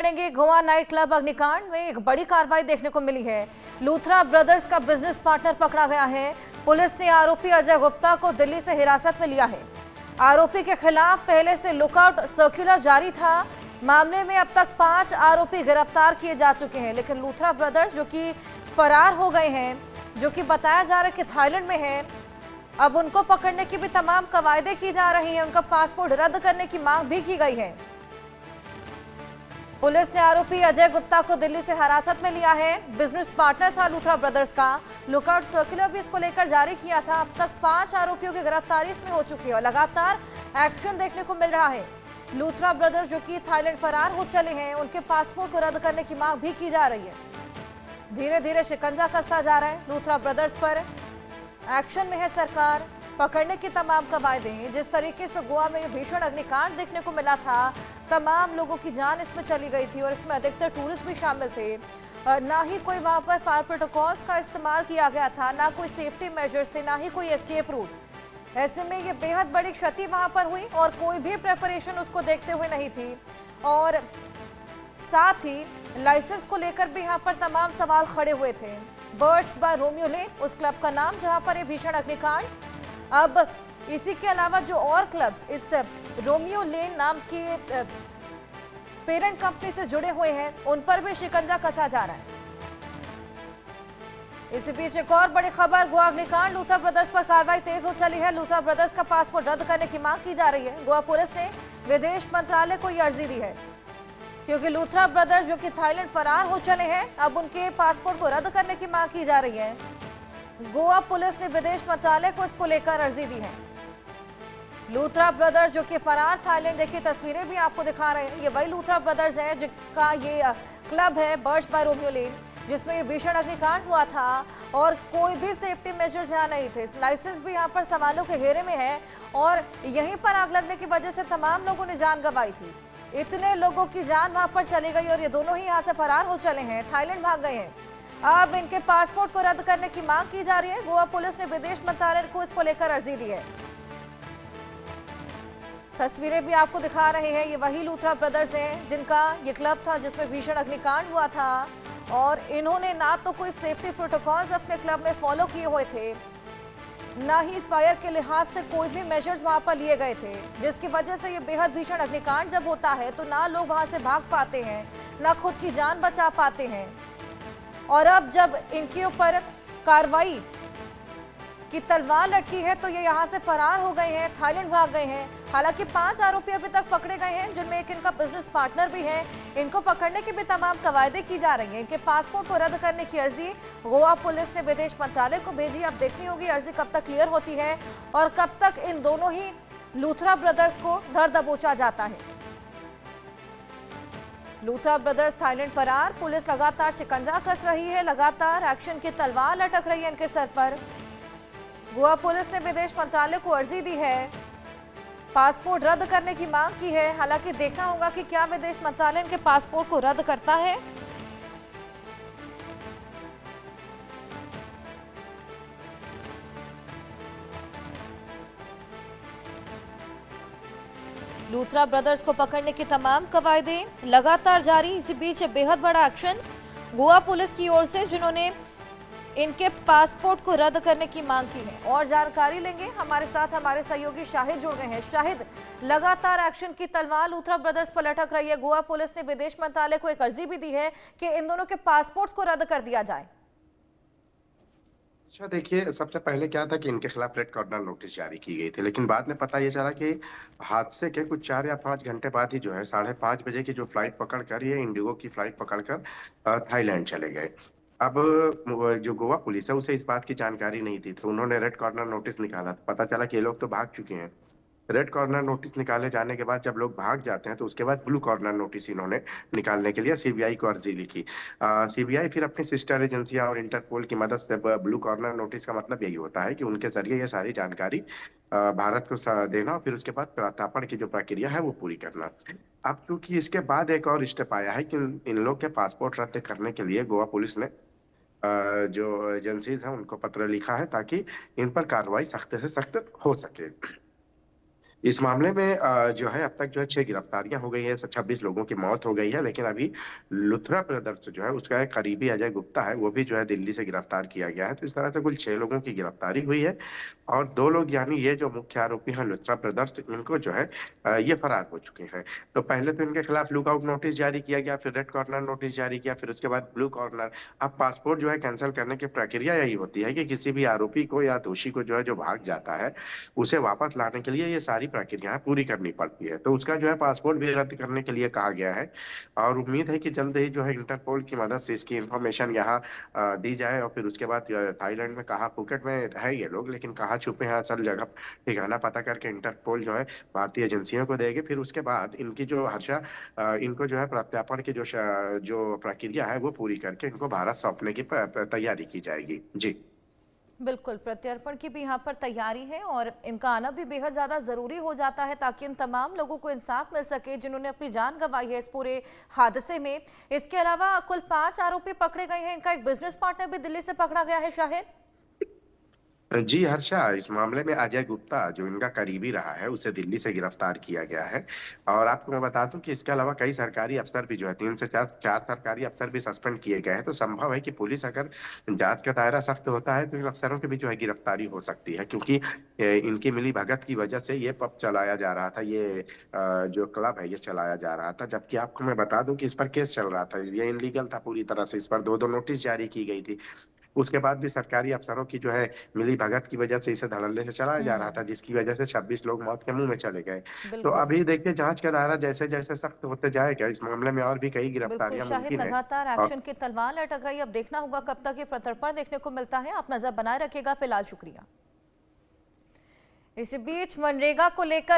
पकड़ेंगे। Goa night club अग्निकांड में एक बड़ी कार्रवाई देखने को मिली है। लूथरा ब्रदर्स का बिजनेस पार्टनर पकड़ा गया है। पुलिस ने आरोपी अजय गुप्ता को दिल्ली से हिरासत में लिया है। आरोपी के खिलाफ पहले से लुकआउट सर्कुलर जारी था। मामले में अब तक 5 आरोपी गिरफ्तार किए जा चुके हैं, लेकिन लूथरा ब्रदर्स जो कि फरार हो गए हैं, जो कि बताया जा रहा है कि थाईलैंड में है, अब उनको पकड़ने की भी तमाम कवायदे की जा रही है। उनका पासपोर्ट रद्द करने की मांग भी की गई है। पुलिस ने आरोपी अजय गुप्ता को दिल्ली से हिरासत में लिया है। बिजनेस पार्टनर था लूथरा ब्रदर्स का। लुकआउट सर्कुलर भी इसको लेकर जारी किया था। अब तक 5 आरोपियों की गिरफ्तारी इसमें हो चुकी है और लगातार एक्शन देखने को मिल रहा है। लूथरा ब्रदर्स जो कि थाईलैंड फरार हो चले हैं, उनके पासपोर्ट को रद्द करने की मांग भी की जा रही है। धीरे धीरे शिकंजा कसता जा रहा है लूथरा ब्रदर्स पर। एक्शन में है सरकार, पकड़ने की तमाम कवायदें। जिस तरीके से गोवा में भीषण अग्निकांड देखने को मिला था, तमाम लोगों की जान इसमें चली गई थी और इसमें अधिकतर टूरिस्ट भी शामिल थे। ना ही कोई वहां पर फायर प्रोटोकॉल्स का इस्तेमाल किया गया था, ना कोई सेफ्टी मेजर्स थे, ना ही कोई एस्केप रूट। ऐसे में ये बेहद बड़ी क्षति वहां पर हुई और कोई भी प्रेपरेशन उसको देखते हुए नहीं थी। और साथ ही लाइसेंस को लेकर भी यहाँ पर तमाम सवाल खड़े हुए थे। बर्ड्स बाय रोमियो लेन उस क्लब का नाम जहां पर ये भीषण अग्निकांड। अब इसी के अलावा जो और क्लब्स इस रोमियो लेन नाम के पेरेंट कंपनी से जुड़े हुए हैं, उन पर भी शिकंजा कसा जा रहा है। इसी बीच एक और बड़ी खबर, गोवा अग्निकांड, लूथरा ब्रदर्स पर कार्रवाई तेज हो चली है। लूथरा ब्रदर्स का पासपोर्ट रद्द करने की मांग की जा रही है। गोवा पुलिस ने विदेश मंत्रालय को यह अर्जी दी है, क्योंकि लूथरा ब्रदर्स जो कि थाईलैंड फरार हो चले हैं, अब उनके पासपोर्ट को रद्द करने की मांग की जा रही है। गोवा पुलिस ने विदेश मंत्रालय को इसको लेकर अर्जी दी है। लूथरा ब्रदर्स जो कि फरार थाईलैंड, देखिए तस्वीरें भी आपको दिखा रहे हैं, ये वही लूथरा ब्रदर्स है जिसका ये क्लब है बर्ड्स बाय रोमियो लेन, जिसमें ये भीषण अग्निकांड हुआ था और कोई भी सेफ्टी मेजर्स यहाँ नहीं थे। लाइसेंस भी यहाँ पर सवालों के घेरे में है और यहीं पर आग लगने की वजह से तमाम लोगों ने जान गंवाई थी। इतने लोगों की जान वहां पर चली गई और ये दोनों ही यहाँ से फरार हो चले हैं, थाईलैंड भाग गए हैं। अब इनके पासपोर्ट को रद्द करने की मांग की जा रही है। गोवा पुलिस ने विदेश मंत्रालय को इसको लेकर अर्जी दी है। तस्वीरें भी आपको दिखा रहे हैं, ये वही लूथरा ब्रदर्स हैं जिनका ये क्लब था जिसमें भीषण अग्निकांड हुआ था और इन्होंने ना तो कोई सेफ्टी प्रोटोकॉल्स अपने क्लब में फॉलो किए हुए थे, ना ही फायर के लिहाज से कोई भी मेजर्स वहां पर लिए गए थे, जिसकी वजह से ये बेहद भीषण अग्निकांड जब होता है तो ना लोग वहां से भाग पाते हैं, ना खुद की जान बचा पाते हैं। और अब जब इनके ऊपर कार्रवाई की तलवार लटकी है तो ये यहाँ से फरार हो गए हैं, थाईलैंड भाग गए हैं। हालांकि 5 आरोपी अभी तक पकड़े गए हैं, जिनमें एक इनका बिजनेस पार्टनर भी है। इनको पकड़ने की भी तमाम कवायदे की जा रही हैं। इनके पासपोर्ट को रद्द करने की अर्जी गोवा पुलिस ने विदेश मंत्रालय को भेजी। अब देखनी होगी अर्जी कब तक क्लियर होती है और कब तक इन दोनों ही लूथरा ब्रदर्स को धर दबोचा जाता है। लूथरा ब्रदर्स थाईलैंड फरार, पुलिस लगातार शिकंजा कस रही है, लगातार एक्शन की तलवार लटक रही है इनके सर पर। गोवा पुलिस ने विदेश मंत्रालय को अर्जी दी है, पासपोर्ट रद्द करने की मांग की है। हालांकि देखना होगा कि क्या विदेश मंत्रालय इनके पासपोर्ट को रद्द करता है। लूथरा ब्रदर्स को पकड़ने की तमाम कवायदें लगातार जारी। इसी बीच बेहद बड़ा एक्शन गोवा पुलिस की ओर से, जिन्होंने इनके पासपोर्ट को रद्द करने की मांग की है। और जानकारी लेंगे, हमारे साथ हमारे सहयोगी शाहिद जुड़ गए हैं। शाहिद, लगातार एक्शन की तलवार लूथरा ब्रदर्स पर लटक रही है। गोवा पुलिस ने विदेश मंत्रालय को एक अर्जी भी दी है कि इन दोनों के पासपोर्ट्स को रद्द कर दिया जाए। अच्छा, देखिए, सबसे पहले क्या था कि इनके खिलाफ रेड कॉर्नर नोटिस जारी की गई थी, लेकिन बाद में पता ये चला कि हादसे के कुछ 4 या 5 घंटे बाद ही जो है 5:30 बजे की जो फ्लाइट पकड़कर, ये इंडिगो की फ्लाइट पकड़कर थाईलैंड चले गए। अब जो गोवा पुलिस है उसे इस बात की जानकारी नहीं थी, तो उन्होंने रेड कॉर्नर नोटिस निकाला। पता चला कि ये लोग तो भाग चुके हैं। रेड कॉर्नर नोटिस निकाले जाने के बाद जब लोग भाग जाते हैं तो उसके बाद ब्लू कॉर्नर नोटिस इन्होंने निकालने के लिए सीबीआई को अर्जी लिखी। सीबीआई फिर अपनी सिस्टर एजेंसियां और इंटरपोल की मदद से, ब्लू कॉर्नर नोटिस का मतलब यही होता है कि उनके जरिए ये सारी जानकारी भारत को देना और फिर उसके बाद प्रत्यार्पण की जो प्रक्रिया है वो पूरी करना। अब क्योंकि इसके बाद एक और स्टेप आया है कि इन लोग के पासपोर्ट रद्द करने के लिए गोवा पुलिस ने जो एजेंसीज हैं उनको पत्र लिखा है, ताकि इन पर कार्रवाई सख्त से सख्त हो सके। इस मामले में जो है अब तक जो है 6 गिरफ्तारियां हो गई है, 26 लोगों की मौत हो गई है, लेकिन अभी लुथरा ब्रदर्स जो है उसका एक करीबी अजय गुप्ता है, वो भी जो है दिल्ली से गिरफ्तार किया गया है। तो इस तरह से कुल 6 लोगों की गिरफ्तारी हुई है और 2 लोग यानी ये जो मुख्य आरोपी हैं लुथरा ब्रदर्स, इनको जो है ये फरार हो चुके हैं। तो पहले तो इनके खिलाफ लुकआउट नोटिस जारी किया गया, फिर रेड कॉर्नर नोटिस जारी किया, फिर उसके बाद ब्लू कॉर्नर। अब पासपोर्ट जो है कैंसिल करने की प्रक्रिया यही होती है कि किसी भी आरोपी को या दोषी को जो है जो भाग जाता है उसे वापस लाने के लिए ये सारी प्रक्रियाएं पूरी करनी पड़ती है। तो उसका जो है पासपोर्ट भी रद्द करने के लिए कहा गया है और उम्मीद है कि जल्द ही जो है इंटरपोल की मदद से इसकी इंफॉर्मेशन यहाँ दी जाए और फिर उसके बाद थाईलैंड में कहाँ, फुकेट में है ये लोग, लेकिन कहाँ छुपे हैं असल जगह ठिकाना पता करके इंटरपोल जो है भारतीय एजेंसियों को देगी। फिर उसके बाद इनकी जो हर्षा इनको जो है प्रत्यार्पण की जो प्रक्रिया है वो पूरी करके इनको भारत सौंपने की तैयारी की जाएगी। जी बिल्कुल, प्रत्यर्पण की भी यहाँ पर तैयारी है और इनका आना भी बेहद ज्यादा जरूरी हो जाता है ताकि इन तमाम लोगों को इंसाफ मिल सके जिन्होंने अपनी जान गंवाई है इस पूरे हादसे में। इसके अलावा कुल 5 आरोपी पकड़े गए हैं, इनका एक बिजनेस पार्टनर भी दिल्ली से पकड़ा गया है शाहिद। जी हर्षा, इस मामले में अजय गुप्ता जो इनका करीबी रहा है उसे दिल्ली से गिरफ्तार किया गया है। और आपको मैं बता दूं कि इसके अलावा कई सरकारी अफसर भी जो है 3 से 4 सरकारी अफसर भी सस्पेंड किए गए हैं। तो संभव है कि पुलिस अगर जांच का दायरा सख्त होता है तो इन अफसरों की भी जो है गिरफ्तारी हो सकती है, क्योंकि इनकी मिली भगत की वजह से ये पब चलाया जा रहा था, ये जो क्लब है ये चलाया जा रहा था। जबकि आपको मैं बता दूं कि इस पर केस चल रहा था, ये इनलीगल था पूरी तरह से, इस पर 2-2 नोटिस जारी की गई थी। उसके बाद भी सरकारी अफसरों की जो है मिली भगत की वजह से इसे धड़ल्ले से चलाया जा रहा था, जिसकी वजह से 26 लोग मौत के मुंह में चले गए। तो बिल्कुल अभी देखिए जांच का दायरा जैसे जैसे सख्त होते जाएगा इस मामले में और भी कई बिल्कुल गिरफ्तारियां शाहिद, मुमकिन है। लगातार और एक्शन की तलवार लटक रही है। अब देखना होगा कब तक ये प्रत्यर्पण देखने को मिलता है। आप नजर बनाए रखिएगा। फिलहाल शुक्रिया। इसी बीच मनरेगा को लेकर